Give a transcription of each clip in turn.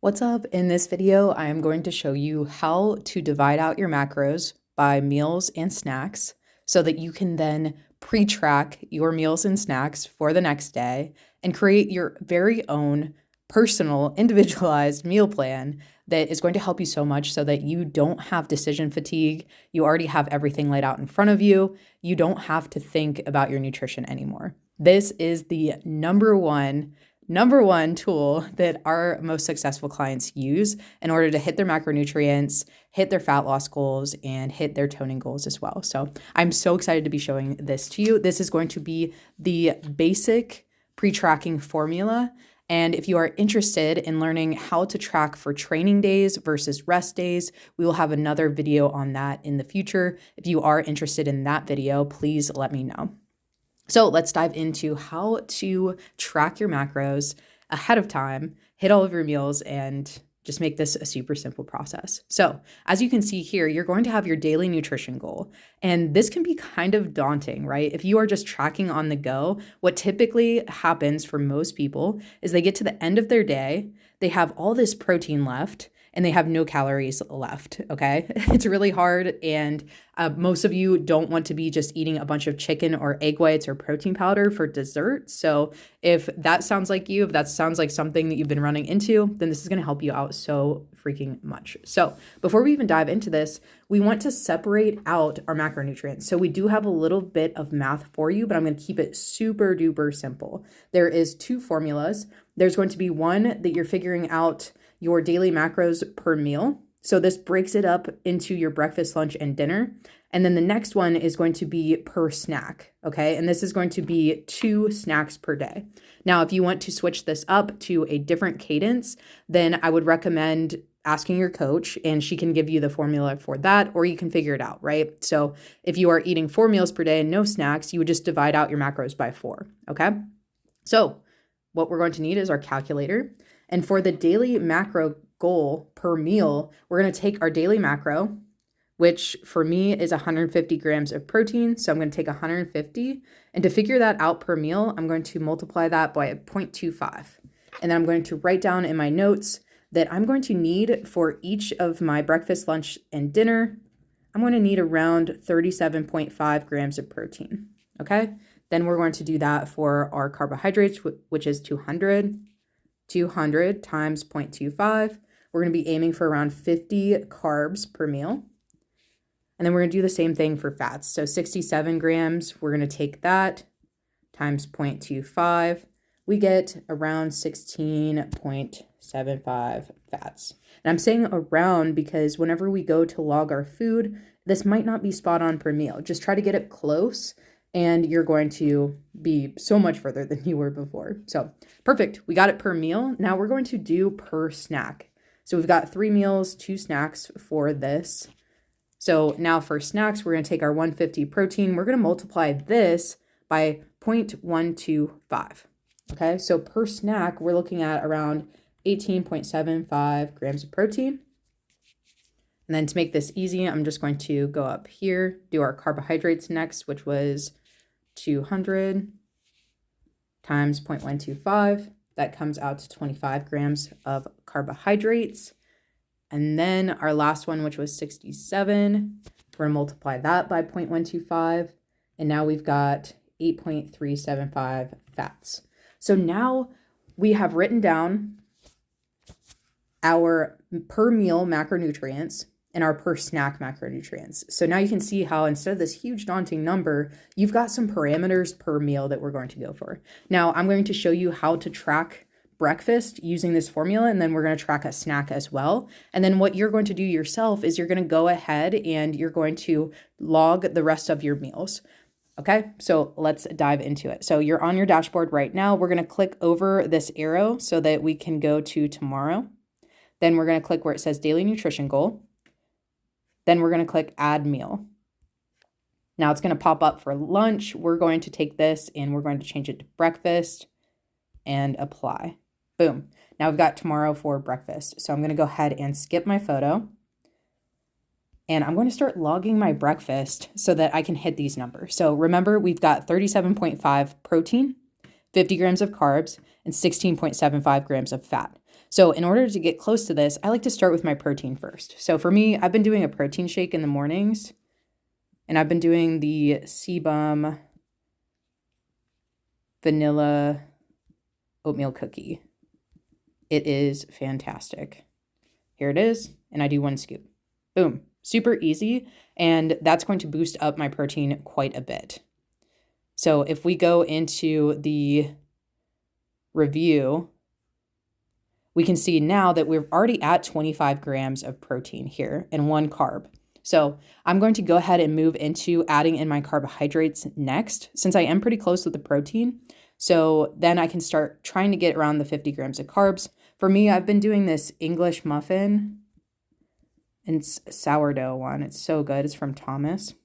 What's up? In this video, I am going to show you how to divide out your macros by meals and snacks so that you can then pre-track your meals and snacks for the next day and create your very own personal, individualized meal plan that is going to help you so much so that you don't have decision fatigue. You already have everything laid out in front of you. You don't have to think about your nutrition anymore. This is the number one tool that our most successful clients use in order to hit their macronutrients, hit their fat loss goals, and hit their toning goals as well. So I'm so excited to be showing this to you. This is going to be the basic pre-tracking formula. And if you are interested in learning how to track for training days versus rest days, we will have another video on that in the future. If you are interested in that video, please let me know. So let's dive into how to track your macros ahead of time, hit all of your meals, and just make this a super simple process. So as you can see here, you're going to have your daily nutrition goal. And this can be kind of daunting, right? If you are just tracking on the go, what typically happens for most people is they get to the end of their day, they have all this protein left, and they have no calories left, okay? It's really hard, and most of you don't want to be just eating a bunch of chicken or egg whites or protein powder for dessert. So if that sounds like you, if that sounds like something that you've been running into, then this is gonna help you out so freaking much. So before we even dive into this, we want to separate out our macronutrients. So we do have a little bit of math for you, but I'm gonna keep it super duper simple. There is two formulas. There's going to be one that you're figuring out your daily macros per meal. So this breaks it up into your breakfast, lunch, and dinner. And then the next one is going to be per snack, okay? And this is going to be 2 snacks per day. Now, if you want to switch this up to a different cadence, then I would recommend asking your coach, and she can give you the formula for that, or you can figure it out, right? So if you are eating 4 meals per day and no snacks, you would just divide out your macros by 4, okay? So what we're going to need is our calculator. And for the daily macro goal per meal, we're going to take our daily macro, which for me is 150 grams of protein. So I'm going to take 150. And to figure that out per meal, I'm going to multiply that by 0.25. And then I'm going to write down in my notes that I'm going to need for each of my breakfast, lunch, and dinner, I'm going to need around 37.5 grams of protein. Okay? Then we're going to do that for our carbohydrates, which is 200 times 0.25. We're going to be aiming for around 50 carbs per meal. And then we're going to do the same thing for fats. So 67 grams, we're going to take that times 0.25. We get around 16.75 fats. And I'm saying around because whenever we go to log our food, this might not be spot on per meal. Just try to get it close, and you're going to be so much further than you were before. So perfect, we got it per meal. Now we're going to do per snack. So we've got 3 meals, 2 snacks for this. So now for snacks, we're gonna take our 150 protein, we're gonna multiply this by 0.125, okay? So per snack, we're looking at around 18.75 grams of protein. And then to make this easy, I'm just going to go up here, do our carbohydrates next, which was 200 times 0.125. That comes out to 25 grams of carbohydrates. And then our last one, which was 67, we're gonna multiply that by 0.125. And now we've got 8.375 fats. So now we have written down our per meal macronutrients and our per snack macronutrients. So now you can see how instead of this huge daunting number, you've got some parameters per meal that we're going to go for. Now I'm going to show you how to track breakfast using this formula, and then we're going to track a snack as well. And then what you're going to do yourself is you're going to go ahead and you're going to log the rest of your meals. Okay, so let's dive into it. So you're on your dashboard right now. We're going to click over this arrow so that we can go to tomorrow. Then we're going to click where it says daily nutrition goal. Then we're going to click add meal. Now it's going to pop up for lunch. We're going to take this and we're going to change it to breakfast and apply. Boom. Now we've got tomorrow for breakfast. So I'm going to go ahead and skip my photo. And I'm going to start logging my breakfast so that I can hit these numbers. So remember, we've got 37.5 protein, 50 grams of carbs, and 16.75 grams of fat. So in order to get close to this, I like to start with my protein first. So for me, I've been doing a protein shake in the mornings, and I've been doing the CBUM vanilla oatmeal cookie. It is fantastic. Here it is, and I do 1 scoop. Boom, super easy, and that's going to boost up my protein quite a bit. So if we go into the review, we can see now that we're already at 25 grams of protein here and 1 carb. So I'm going to go ahead and move into adding in my carbohydrates next, since I am pretty close with the protein. So then I can start trying to get around the 50 grams of carbs. For me, I've been doing this English muffin and sourdough one. It's so good. It's from Thomas.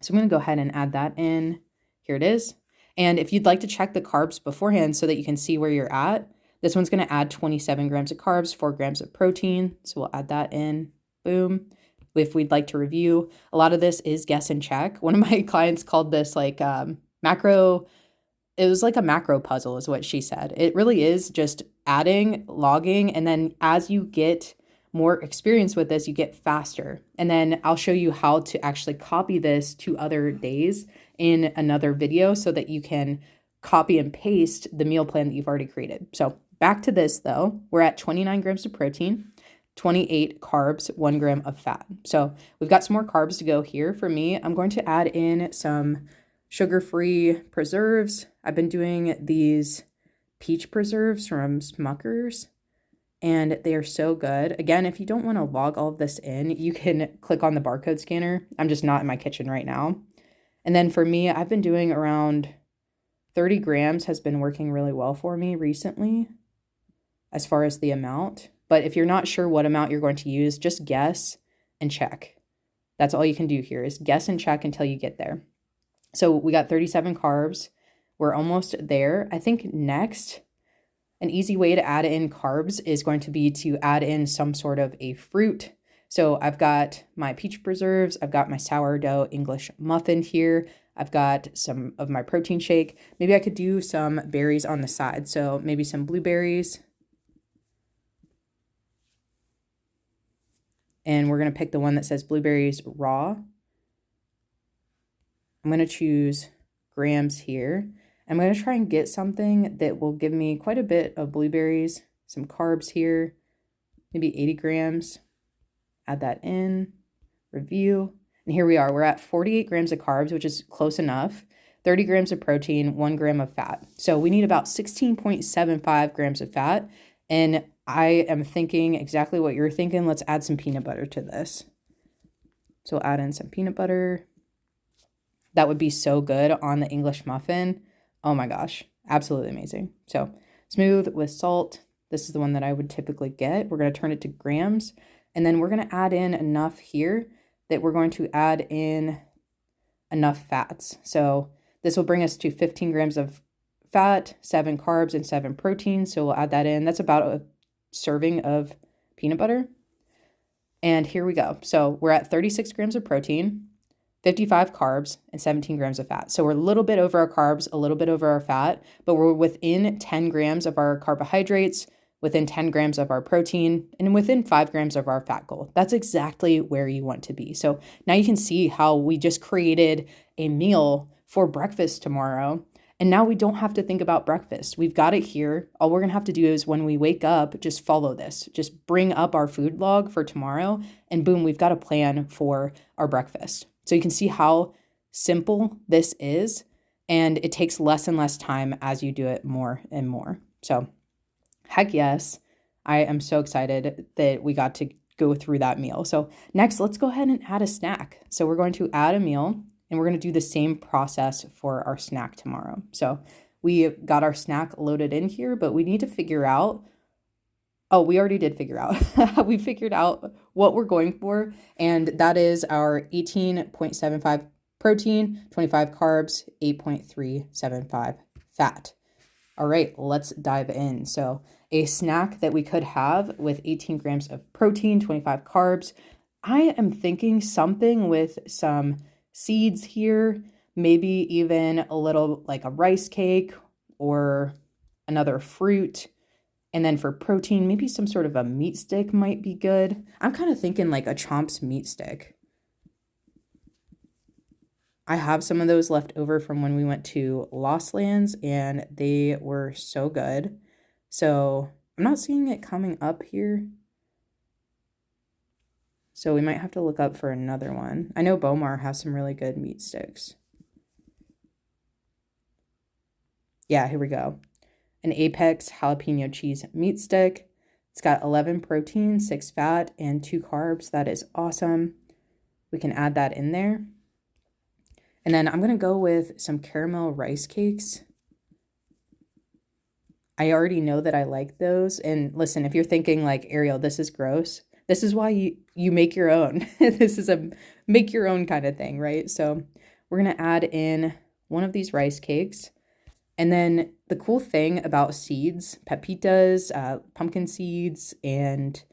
So I'm going to go ahead and add that in. Here it is. And if you'd like to check the carbs beforehand so that you can see where you're at, this one's going to add 27 grams of carbs, 4 grams of protein. So we'll add that in. Boom. If we'd like to review, a lot of this is guess and check. One of my clients called this like macro. It was like a macro puzzle is what she said. It really is just adding, logging, and then as you get more experience with this, you get faster. And then I'll show you how to actually copy this to other days in another video so that you can copy and paste the meal plan that you've already created. So back to this though, we're at 29 grams of protein, 28 carbs, 1 gram of fat. So we've got some more carbs to go here. For me, I'm going to add in some sugar-free preserves. I've been doing these peach preserves from Smucker's, and they are so good. Again, if you don't want to log all of this in, you can click on the barcode scanner. I'm just not in my kitchen right now. And then for me, I've been doing around 30 grams has been working really well for me recently as far as the amount. But if you're not sure what amount you're going to use, just guess and check. That's all you can do here is guess and check until you get there. So we got 37 carbs. We're almost there. I think next, an easy way to add in carbs is going to be to add in some sort of a fruit. So I've got my peach preserves. I've got my sourdough English muffin here. I've got some of my protein shake. Maybe I could do some berries on the side. So maybe some blueberries. And we're going to pick the one that says blueberries raw. I'm going to choose grams here. I'm going to try and get something that will give me quite a bit of blueberries, some carbs here, maybe 80 grams. Add that in, review. And here we are. We're at 48 grams of carbs, which is close enough. 30 grams of protein, 1 gram of fat. So we need about 16.75 grams of fat. And I am thinking exactly what you're thinking. Let's add some peanut butter to this. So we'll add in some peanut butter. That would be so good on the English muffin. Oh my gosh, absolutely amazing. So smooth with salt. This is the one that I would typically get. We're going to turn it to grams. And then we're going to add in enough here that we're going to add in enough fats. So this will bring us to 15 grams of fat, 7 carbs, and 7 proteins. So we'll add that in. That's about a serving of peanut butter. And here we go. So we're at 36 grams of protein, 55 carbs, and 17 grams of fat. So we're a little bit over our carbs, a little bit over our fat, but we're within 10 grams of our carbohydrates, within 10 grams of our protein, and within 5 grams of our fat goal. That's exactly where you want to be. So now you can see how we just created a meal for breakfast tomorrow. And now we don't have to think about breakfast. We've got it here. All we're going to have to do is when we wake up, just follow this. Just bring up our food log for tomorrow, and boom, we've got a plan for our breakfast. So you can see how simple this is, and it takes less and less time as you do it more and more. So heck yes, I am so excited that we got to go through that meal. So next, let's go ahead and add a snack. So we're going to add a meal, and we're going to do the same process for our snack tomorrow. So we got our snack loaded in here, but we need to figure out, oh, we already did figure out. We figured out what we're going for, and that is our 18.75 protein, 25 carbs, 8.375 fat. All right, let's dive in. So a snack that we could have with 18 grams of protein, 25 carbs. I am thinking something with some seeds here, maybe even a little like a rice cake or another fruit. And then for protein, maybe some sort of a meat stick might be good. I'm kind of thinking like a Chomps meat stick. I have some of those left over from when we went to Lost Lands, and they were so good. So I'm not seeing it coming up here. So we might have to look up for another one. I know Bomar has some really good meat sticks. Yeah, here we go. An Apex jalapeno cheese meat stick. It's got 11 protein, 6 fat, and 2 carbs. That is awesome. We can add that in there. And then I'm going to go with some caramel rice cakes. I already know that I like those. And listen, if you're thinking like, Ariel, this is gross, this is why you make your own. This is a make your own kind of thing, right? So we're going to add in one of these rice cakes. And then the cool thing about seeds, pepitas, pumpkin seeds, and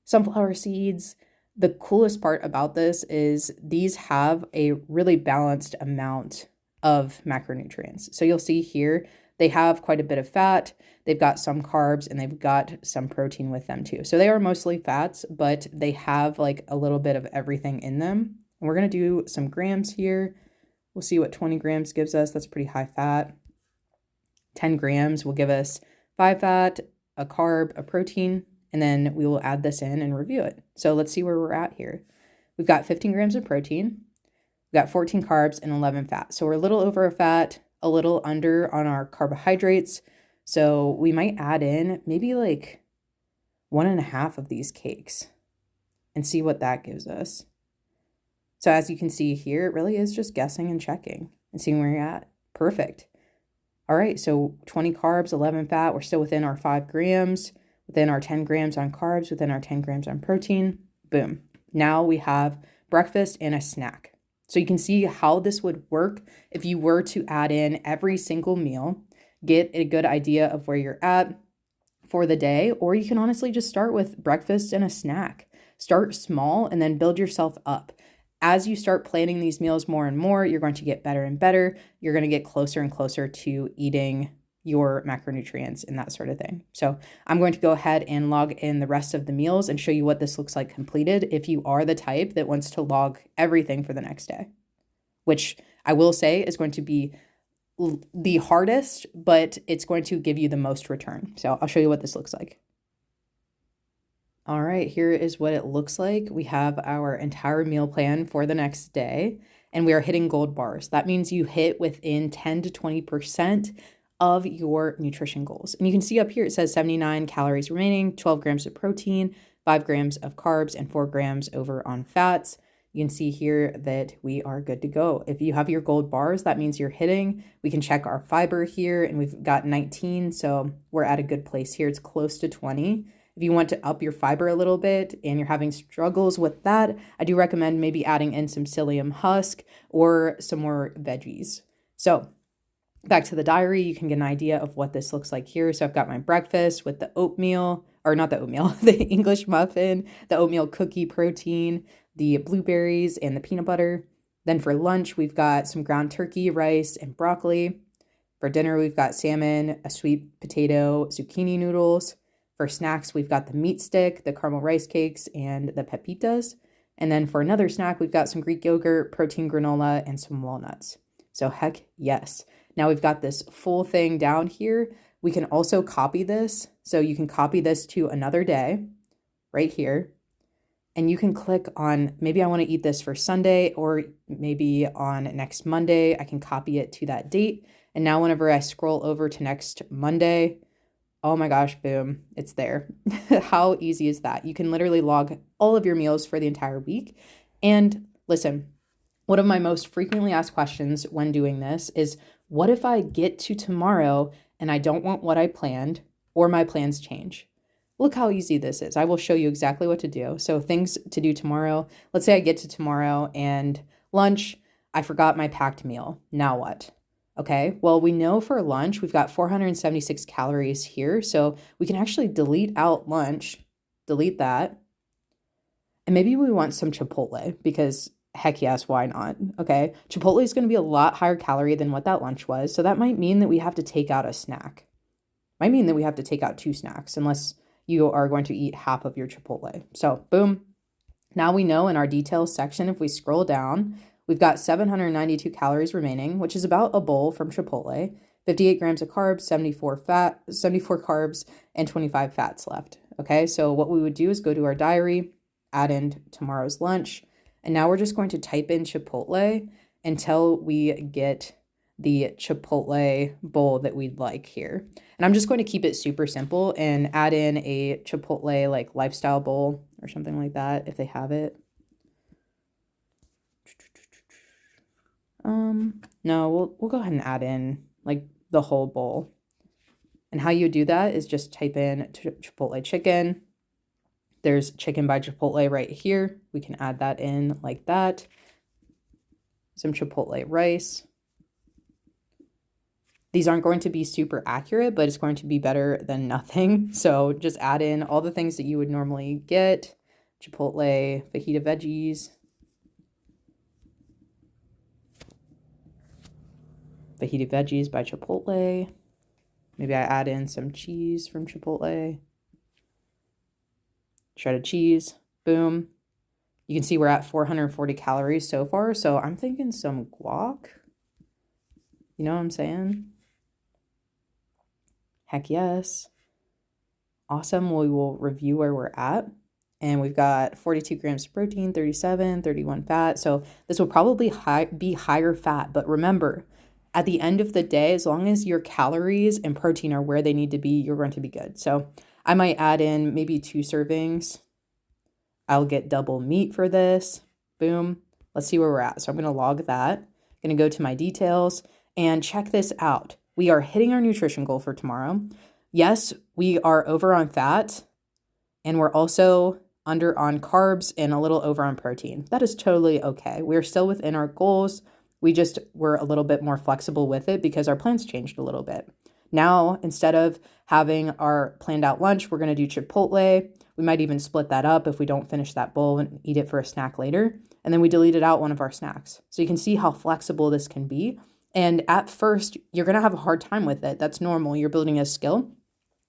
sunflower seeds, the coolest part about this is these have a really balanced amount of macronutrients. So you'll see here, they have quite a bit of fat, they've got some carbs, and they've got some protein with them too. So they are mostly fats, but they have like a little bit of everything in them. And we're going to do some grams here. We'll see what 20 grams gives us. That's pretty high fat. 10 grams will give us 5 fat, a carb, a protein, and then we will add this in and review it. So let's see where we're at here. We've got 15 grams of protein, we've got 14 carbs, and 11 fat. So we're a little over a fat, a little under on our carbohydrates. So we might add in maybe like 1.5 of these cakes and see what that gives us. So as you can see here, it really is just guessing and checking and seeing where you're at. Perfect. All right, so 20 carbs, 11 fat. We're still within our 5 grams, within our 10 grams on carbs, within our 10 grams on protein. Boom. Now we have breakfast and a snack. So you can see how this would work if you were to add in every single meal, get a good idea of where you're at for the day, or you can honestly just start with breakfast and a snack. Start small and then build yourself up. As you start planning these meals more and more, you're going to get better and better. You're going to get closer and closer to eating your macronutrients and that sort of thing. So I'm going to go ahead and log in the rest of the meals and show you what this looks like completed if you are the type that wants to log everything for the next day, which I will say is going to be the hardest, but it's going to give you the most return. So I'll show you what this looks like. All right, here is what it looks like. We have our entire meal plan for the next day, and we are hitting gold bars. That means you hit within 10 to 20% of your nutrition goals. And you can see up here, it says 79 calories remaining, 12 grams of protein, 5 grams of carbs, and 4 grams over on fats. You can see here that we are good to go. If you have your gold bars, that means you're hitting. We can check our fiber here, and we've got 19, so we're at a good place here. It's close to 20. If you want to up your fiber a little bit and you're having struggles with that, I do recommend maybe adding in some psyllium husk or some more veggies. So back to the diary, you can get an idea of what this looks like here. So I've got my breakfast with the oatmeal, or not the oatmeal, the English muffin, the oatmeal cookie protein, the blueberries, and the peanut butter. Then for lunch, we've got some ground turkey, rice, and broccoli. For dinner, we've got salmon, a sweet potato, zucchini noodles. For snacks, we've got the meat stick, the caramel rice cakes, and the pepitas. And then for another snack, we've got some Greek yogurt, protein granola, and some walnuts. So heck yes. Now we've got this full thing down here. We can also copy this. So you can copy this to another day right here. And you can click on, maybe I want to eat this for Sunday, or maybe on next Monday, I can copy it to that date. And now whenever I scroll over to next Monday, oh my gosh, boom, it's there. How easy is that? You can literally log all of your meals for the entire week. And listen, one of my most frequently asked questions when doing this is, what if I get to tomorrow and I don't want what I planned, or my plans change? Look how easy this is. I will show you exactly what to do. So things to do tomorrow. Let's say I get to tomorrow and lunch, I forgot my packed meal. Now what? Okay, well, we know for lunch, we've got 476 calories here. So we can actually delete out lunch, delete that. And maybe we want some Chipotle because Heck yes, why not? Okay. Chipotle is going to be a lot higher calorie than what that lunch was. So that might mean that we have to take out a snack. Might mean that we have to take out 2 snacks unless you are going to eat half of your Chipotle. So boom. Now we know in our details section, if we scroll down, we've got 792 calories remaining, which is about a bowl from Chipotle, 58 grams of carbs, 74 carbs, and 25 fats left. Okay, so what we would do is go to our diary, add in tomorrow's lunch, and now we're just going to type in Chipotle until we get the Chipotle bowl that we'd like here. And I'm just going to keep it super simple and add in a Chipotle like lifestyle bowl or something like that if they have it. No, we'll go ahead and add in like the whole bowl. And how you do that is just type in Chipotle chicken. There's chicken by Chipotle right here. We can add that in like that. Some Chipotle rice. These aren't going to be super accurate, but it's going to be better than nothing. So just add in all the things that you would normally get. Chipotle fajita veggies. Fajita veggies by Chipotle. Maybe I add in some cheese from Chipotle. Shredded cheese. Boom. You can see we're at 440 calories so far. So I'm thinking some guac. You know what I'm saying? Heck yes. Awesome. We will review where we're at. And we've got 42 grams of protein, 37, 31 fat. So this will probably be higher fat. But remember, at the end of the day, as long as your calories and protein are where they need to be, you're going to be good. So I might add in maybe 2 servings. I'll get double meat for this. Boom. Let's see where we're at. So I'm going to log that. I'm going to go to my details and check this out. We are hitting our nutrition goal for tomorrow. Yes, we are over on fat and we're also under on carbs and a little over on protein. That is totally okay. We're still within our goals. We just were a little bit more flexible with it because our plans changed a little bit. Now, instead of having our planned out lunch, we're going to do Chipotle. We might even split that up if we don't finish that bowl and eat it for a snack later. And then we deleted out one of our snacks. So you can see how flexible this can be. And at first, you're going to have a hard time with it. That's normal. You're building a skill.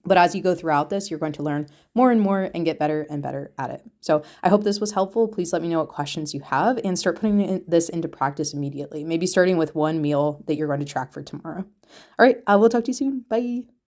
But as you go throughout this, you're going to learn more and more and get better and better at it. So I hope this was helpful. Please let me know what questions you have and start putting this into practice immediately. Maybe starting with one meal that you're going to track for tomorrow. All right, I will talk to you soon. Bye.